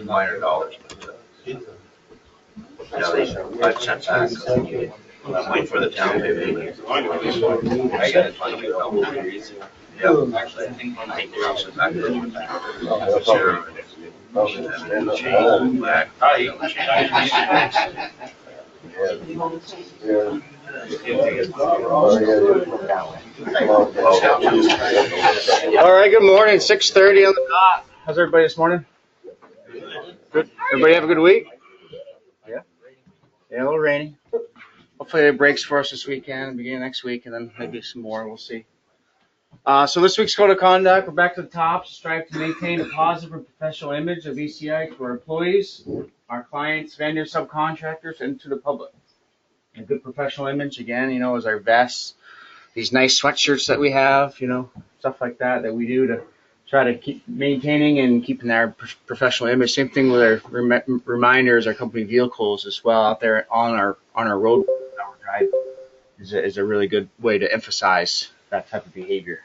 minor dollars, but yeah, they 5 cents back. I'm waiting for the town to pay me. I got it finally. Yeah, actually, I think they're also back to zero. Change back. All right, good morning. 6:30 on the dot. How's everybody this morning? Good. Everybody have a good week? Yeah. Yeah, a little rainy. Hopefully it breaks for us this weekend, beginning next week, and then maybe some more. We'll see. So this week's code of conduct, we're back to the top. Strive to maintain a positive and professional image of ECI to our employees, our clients, vendors, subcontractors, and to the public. A good professional image, again, is our vests, these nice sweatshirts that we have, stuff like that we do to try to keep maintaining and keeping our professional image. Same thing with our reminders, our company vehicles as well out there on our road drive is a really good way to emphasize that type of behavior.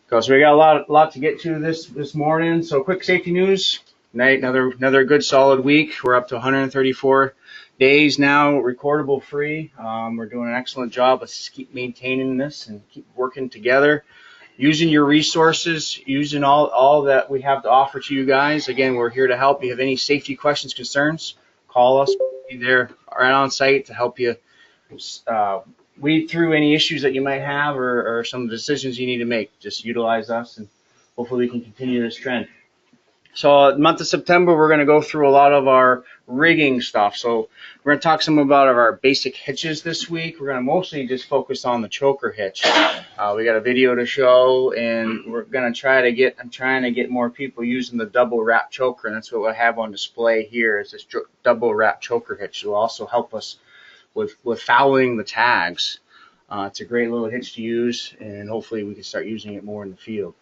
So we got a lot to get to this morning. So quick safety news. Tonight, another good solid week. We're up to 134 days now, recordable free. We're doing an excellent job. Let's keep maintaining this and keep working together, using your resources, using all that we have to offer to you guys. Again, we're here to help. If you have any safety questions, concerns, call us. We'll be there right on site to help you weed through any issues that you might have or some decisions you need to make. Just utilize us, and hopefully we can continue this trend. So the month of September, we're going to go through a lot of our rigging stuff. So we're going to talk some about our basic hitches this week. We're going to mostly just focus on the choker hitch. We got a video to show, and we're going to I'm trying to get more people using the double wrap choker, and that's what I have on display here is this double wrap choker hitch. It will also help us with fouling the tags. It's a great little hitch to use, and hopefully we can start using it more in the field.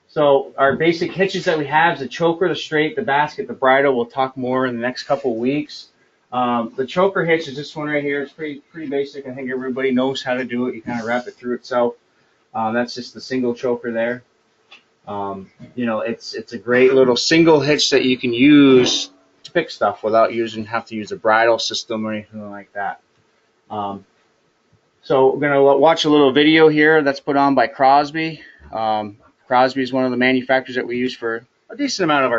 So our basic hitches that we have is the choker, the straight, the basket, the bridle. We'll talk more in the next couple of weeks. The choker hitch is this one right here. It's pretty basic. I think everybody knows how to do it. You kind of wrap it through itself. That's just the single choker there. It's a great little single hitch that you can use to pick stuff without have to use a bridle system or anything like that. So we're going to watch a little video here that's put on by Crosby. Crosby is one of the manufacturers that we use for a decent amount of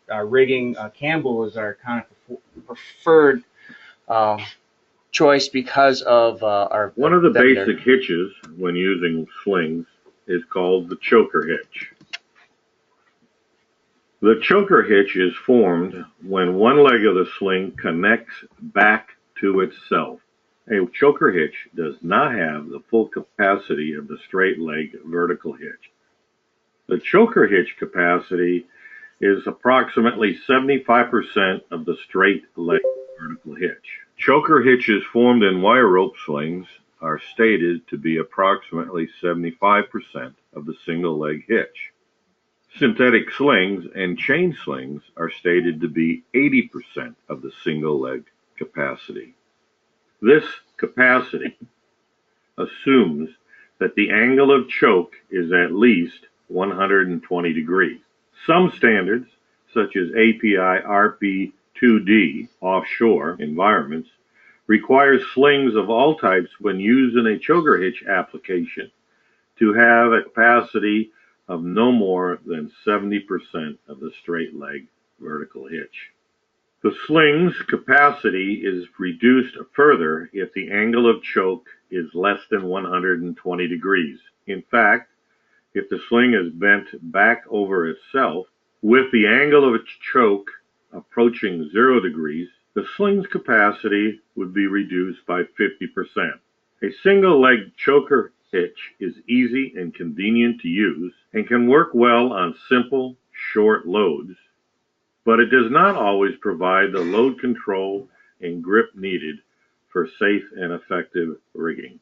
our rigging. Campbell is our kind of preferred choice because of our... One of the basic hitches when using slings is called the choker hitch. The choker hitch is formed when one leg of the sling connects back to itself. A choker hitch does not have the full capacity of the straight leg vertical hitch. The choker hitch capacity is approximately 75% of the straight leg vertical hitch. Choker hitches formed in wire rope slings are stated to be approximately 75% of the single leg hitch. Synthetic slings and chain slings are stated to be 80% of the single leg capacity. This capacity assumes that the angle of choke is at least 120 degrees. Some standards, such as API RP2D offshore environments, require slings of all types when used in a choker hitch application to have a capacity of no more than 70% of the straight leg vertical hitch. The sling's capacity is reduced further if the angle of choke is less than 120 degrees. In fact, if the sling is bent back over itself, with the angle of its choke approaching 0 degrees, the sling's capacity would be reduced by 50%. A single leg choker hitch is easy and convenient to use and can work well on simple, short loads, but it does not always provide the load control and grip needed for safe and effective rigging.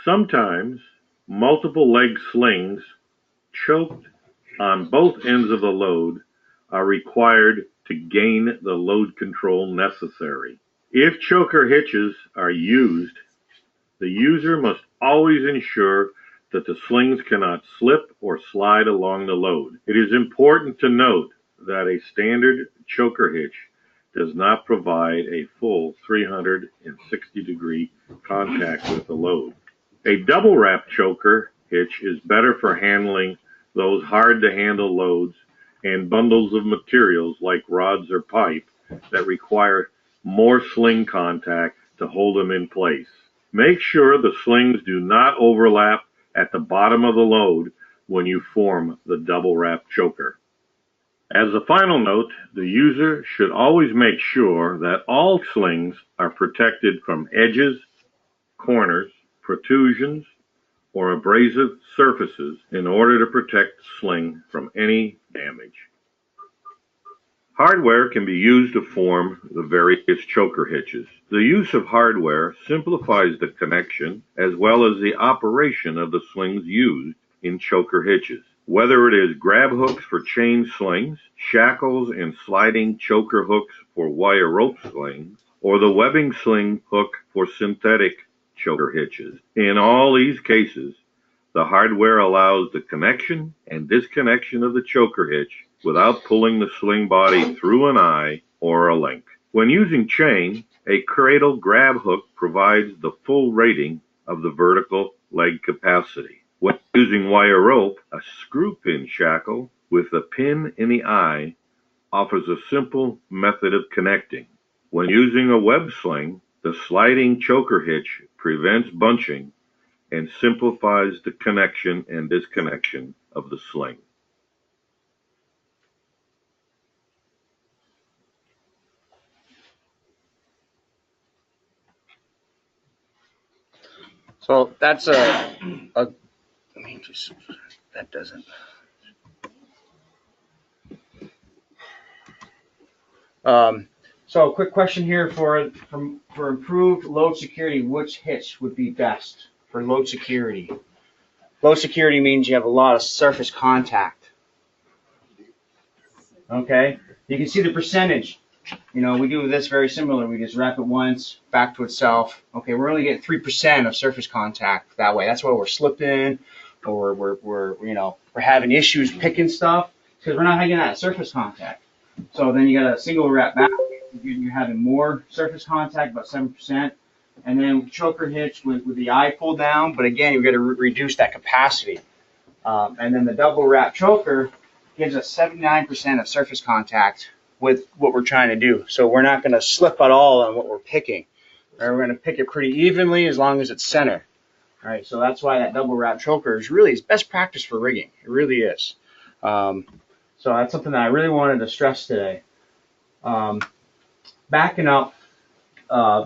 Sometimes multiple leg slings choked on both ends of the load are required to gain the load control necessary. If choker hitches are used, the user must always ensure that the slings cannot slip or slide along the load. It is important to note that a standard choker hitch does not provide a full 360-degree contact with the load. A double wrap choker hitch is better for handling those hard-to-handle loads and bundles of materials like rods or pipe that require more sling contact to hold them in place. Make sure the slings do not overlap at the bottom of the load when you form the double wrap choker. As a final note, the user should always make sure that all slings are protected from edges, corners, protrusions, or abrasive surfaces in order to protect the sling from any damage. Hardware can be used to form the various choker hitches. The use of hardware simplifies the connection as well as the operation of the slings used in choker hitches. Whether it is grab hooks for chain slings, shackles and sliding choker hooks for wire rope slings, or the webbing sling hook for synthetic choker hitches. In all these cases, the hardware allows the connection and disconnection of the choker hitch without pulling the sling body through an eye or a link. When using chain, a cradle grab hook provides the full rating of the vertical leg capacity. When using wire rope, a screw pin shackle with a pin in the eye offers a simple method of connecting. When using a web sling, the sliding choker hitch prevents bunching and simplifies the connection and disconnection of the sling. So that's let me just, that doesn't. So a quick question here for improved load security, which hitch would be best for load security? Load security means you have a lot of surface contact. Okay, you can see the percentage. You know, we do this very similar. We just wrap it once, back to itself. Okay, we're only getting 3% of surface contact that way. That's why we're slipping, or we're having issues picking stuff because we're not having that surface contact. So then you got a single wrap back. You're having more surface contact, about 7%, and then choker hitch with the eye pulled down. But again, you've got to reduce that capacity. And then the double wrap choker gives us 79% of surface contact with what we're trying to do. So we're not going to slip at all on what we're picking. We're going to pick it pretty evenly as long as it's center. All right, so that's why that double wrap choker is best practice for rigging. It really is. So that's something that I really wanted to stress today. Backing up,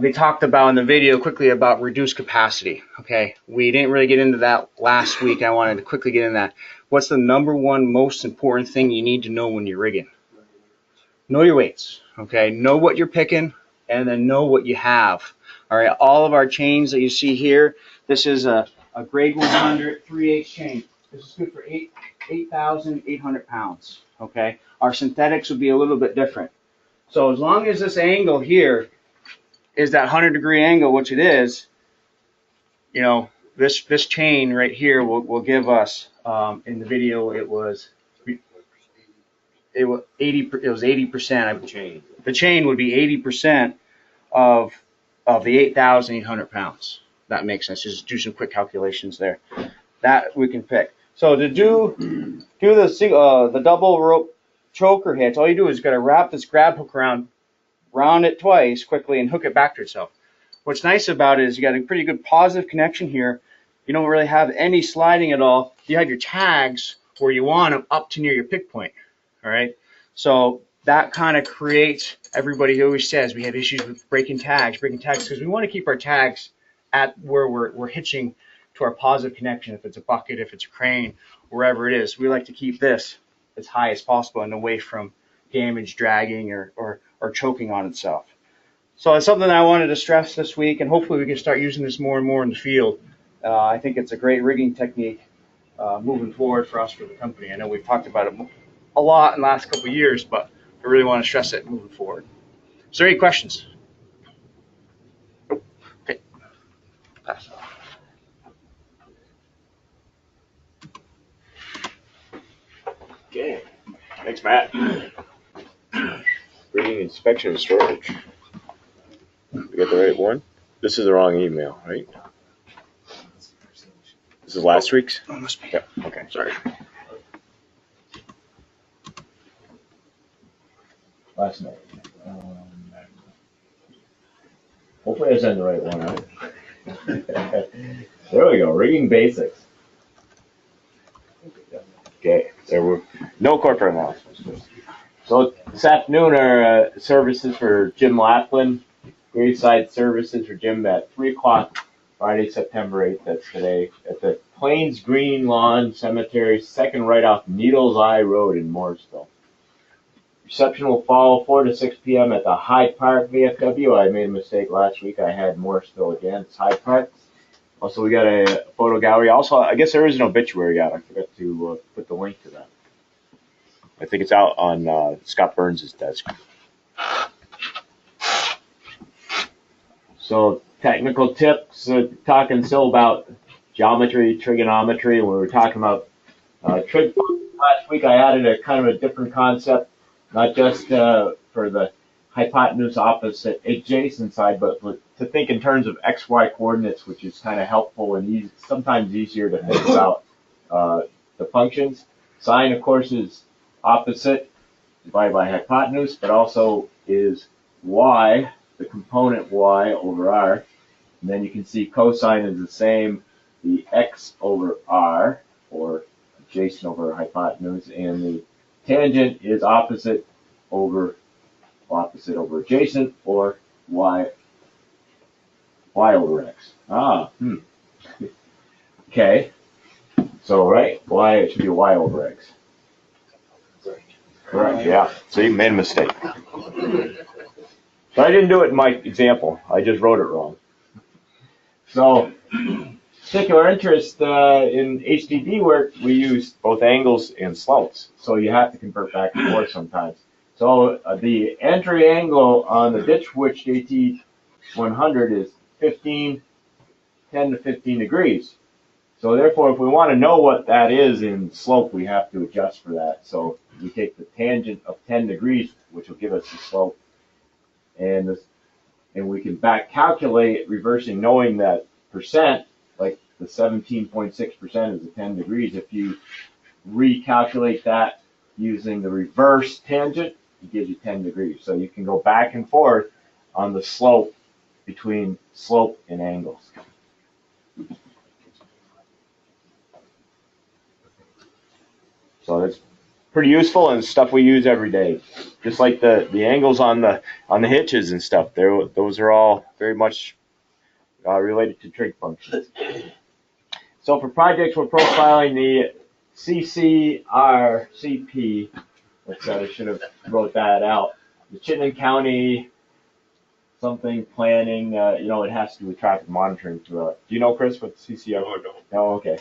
we talked about in the video quickly about reduced capacity. Okay, we didn't really get into that last week. I wanted to quickly get into that. What's the number one most important thing you need to know when you're rigging? Know your weights. Okay, know what you're picking, and then know what you have. All right, all of our chains that you see here, this is a grade 100 3/8 chain. This is good for 8,800 pounds. Okay, our synthetics would be a little bit different. So as long as this angle here is that 100-degree angle, which it is, you know, this chain right here will give us, in the video it was 80%. The chain would be 80% of the 8,800 pounds. That makes sense. Just do some quick calculations there. That we can pick. So to do the double rope choker hitch, all you do is got to wrap this grab hook around it twice quickly and hook it back to itself. What's nice about it is you got a pretty good positive connection here. You don't really have any sliding at all. You have your tags where you want them up to near your pick point. All right, so that kind of creates, everybody always says we have issues with breaking tags because we want to keep our tags at where we're hitching to our positive connection. If it's a bucket, if it's a crane, wherever it is, we like to keep this as high as possible and away from damage, dragging, or choking on itself. So it's something that I wanted to stress this week, and hopefully we can start using this more and more in the field. I think it's a great rigging technique moving forward for us for the company. I know we've talked about it a lot in the last couple of years, but I really want to stress it moving forward. Is there any questions? Okay. Pass. Thanks, Matt. Bringing inspection and storage. We got the right one? This is the wrong email, right? This is last week's? Oh, must be. Yeah, okay, sorry. Last night. Hopefully I sent the right one out. There we go, rigging basics. Okay, there were no corporate announcements. So this afternoon are services for Jim Laplin, graveside services for Jim at 3 o'clock, Friday, September 8th, that's today, at the Plains Green Lawn Cemetery, second right off Needles Eye Road in Morrisville. Reception will follow 4 to 6 p.m. at the Hyde Park VFW. I made a mistake last week. I had Morrisville again. It's Hyde Park. Also, we got a photo gallery. Also, I guess there is an obituary out. I forgot to put the link to that. I think it's out on Scott Burns' desk. So, technical tips. Talking still about geometry, trigonometry. When we were talking about trig last week, I added a kind of a different concept. Not just for the hypotenuse opposite adjacent side, but to think in terms of XY coordinates, which is kind of helpful and sometimes easier to think about the functions. Sine, of course, is opposite divided by hypotenuse, but also is y, the component y over r. And then you can see cosine is the same, the x over r, or adjacent over hypotenuse, and the tangent is opposite over adjacent, or y over x. Okay. So, right, it should be y over x. Correct, yeah. So you made a mistake. But I didn't do it in my example. I just wrote it wrong. So, particular interest in HDD work, we use both angles and slopes. So you have to convert back and forth sometimes. So the entry angle on the Ditch Witch AT100 is 10 to 15 degrees. So therefore, if we want to know what that is in slope, we have to adjust for that. So we take the tangent of 10 degrees, which will give us the slope. And we can back calculate reversing, knowing that percent, like the 17.6% is the 10 degrees. If you recalculate that using the reverse tangent, it gives you 10 degrees. So you can go back and forth on the slope between slope and angles. So that's pretty useful and stuff we use every day. Just like the angles on the hitches and stuff. Those are all very much related to trig functions. So for projects, we're profiling the CCRCP. I should have wrote that out. The Chittenden County something planning. It has to do with traffic monitoring. Do you know, Chris, what the CCR? No, I don't. Oh, okay.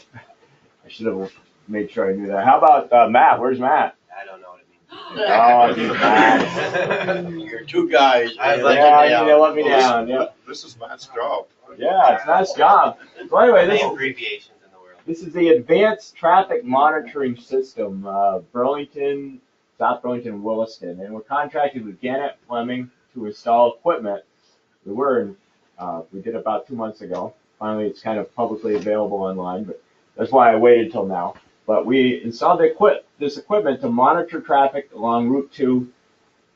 I should have made sure I knew that. How about Matt? Where's Matt? I don't know what it means. Oh, he's Matt. You're two guys. I'd man. like They let me down. Yeah. This is Matt's job. Yeah, it's a nice job. So anyway, The abbreviations in the world. this is the Advanced Traffic Monitoring System, Burlington, South Burlington, Williston, and we're contracted with Gannett Fleming to install equipment. We did about 2 months ago. Finally, it's kind of publicly available online, but that's why I waited till now. But we installed this equipment to monitor traffic along Route 2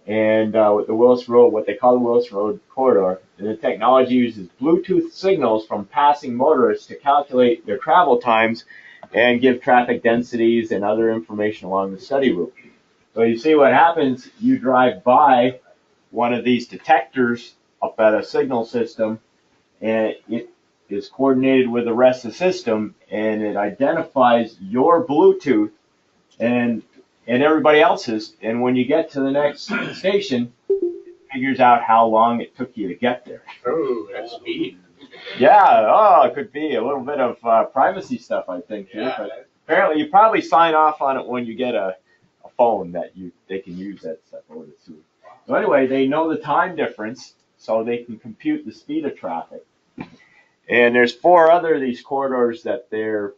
and with the Willis Road, what they call the Willis Road corridor. And the technology uses Bluetooth signals from passing motorists to calculate their travel times and give traffic densities and other information along the study route. So you see what happens, you drive by one of these detectors up at a signal system, and it is coordinated with the rest of the system, and it identifies your Bluetooth and everybody else's, and when you get to the next station, it figures out how long it took you to get there. Oh, that's speed. Yeah, it could be a little bit of privacy stuff, I think, too. But apparently, you probably sign off on it when you get a phone that they can use that stuff over to. So anyway, they know the time difference, so they can compute the speed of traffic. And there's 4 other of these corridors that they're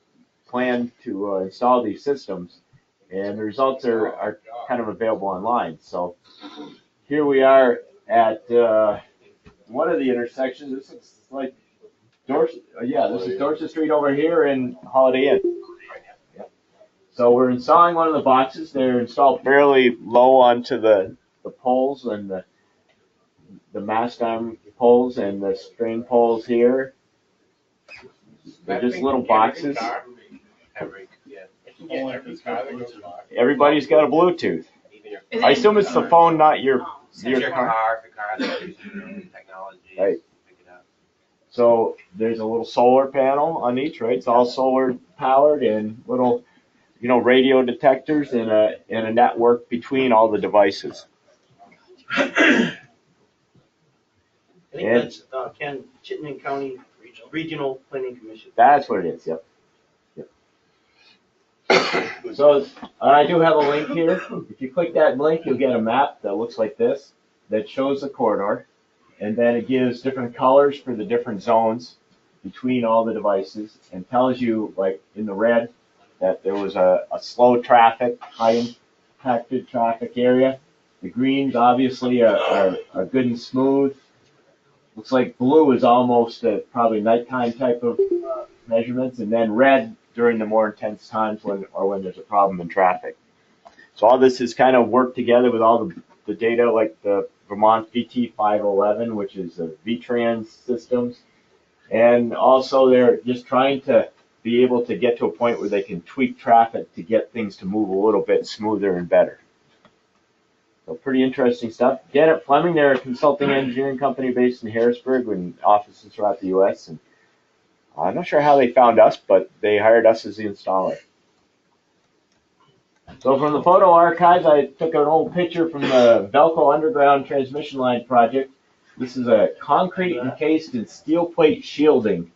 planned to install these systems. and the results are kind of available online. So here we are at one of the intersections. This is like Dorset. This is Dorset Street over here in Holiday Inn. So we're installing one of the boxes. They're installed fairly low onto the poles and the mast arm poles and the strain poles here. They're just little boxes. Everybody's got a Bluetooth. I assume it's the phone, not your car. Technology. Right. So there's a little solar panel on each, right? It's all solar powered and little, radio detectors and a network between all the devices. I think that's Chittenden County Regional Planning Commission. That's what it is. Yep. So I do have a link here. If you click that link, you'll get a map that looks like this that shows the corridor, and then it gives different colors for the different zones between all the devices and tells you, like in the red, that there was a slow traffic, high impacted traffic area. The greens obviously are good and smooth. Looks like blue is almost probably nighttime type of measurements, and then red during the more intense times when there's a problem in traffic. So all this is kind of worked together with all the data, like the Vermont VT511, which is a VTrans systems. And also they're just trying to be able to get to a point where they can tweak traffic to get things to move a little bit smoother and better. So pretty interesting stuff. Dennett Fleming, they're a consulting engineering company based in Harrisburg with offices throughout the U.S. And I'm not sure how they found us, but they hired us as the installer. So from the photo archives, I took an old picture from the Velco Underground Transmission Line project. This is a concrete encased in steel plate shielding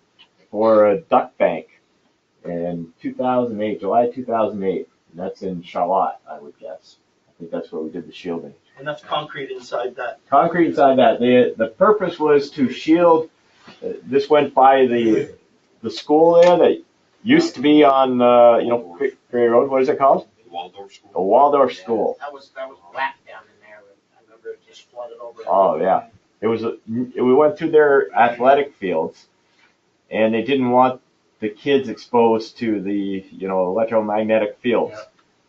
for a duck bank in 2008, July 2008. And that's in Charlotte, I would guess. I think that's where we did the shielding. And that's concrete inside that. Concrete inside that. The purpose was to shield. This went by the school there that used to be on Prairie Road. What is it called? Waldorf School. The Waldorf School. That was whack down in there. I remember it just flooded over. Oh yeah, we went through their athletic fields, and they didn't want the kids exposed to the electromagnetic fields. Yeah.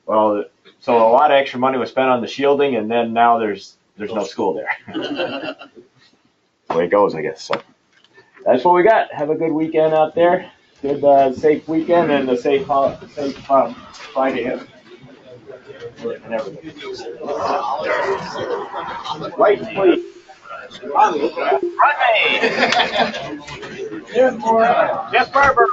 Well, so a lot of extra money was spent on the shielding, and then now there's no school there. The way it goes, I guess. So that's what we got. Have a good weekend out there. Good safe weekend and a safe Friday. And everything. Right, please. Jeff Barber.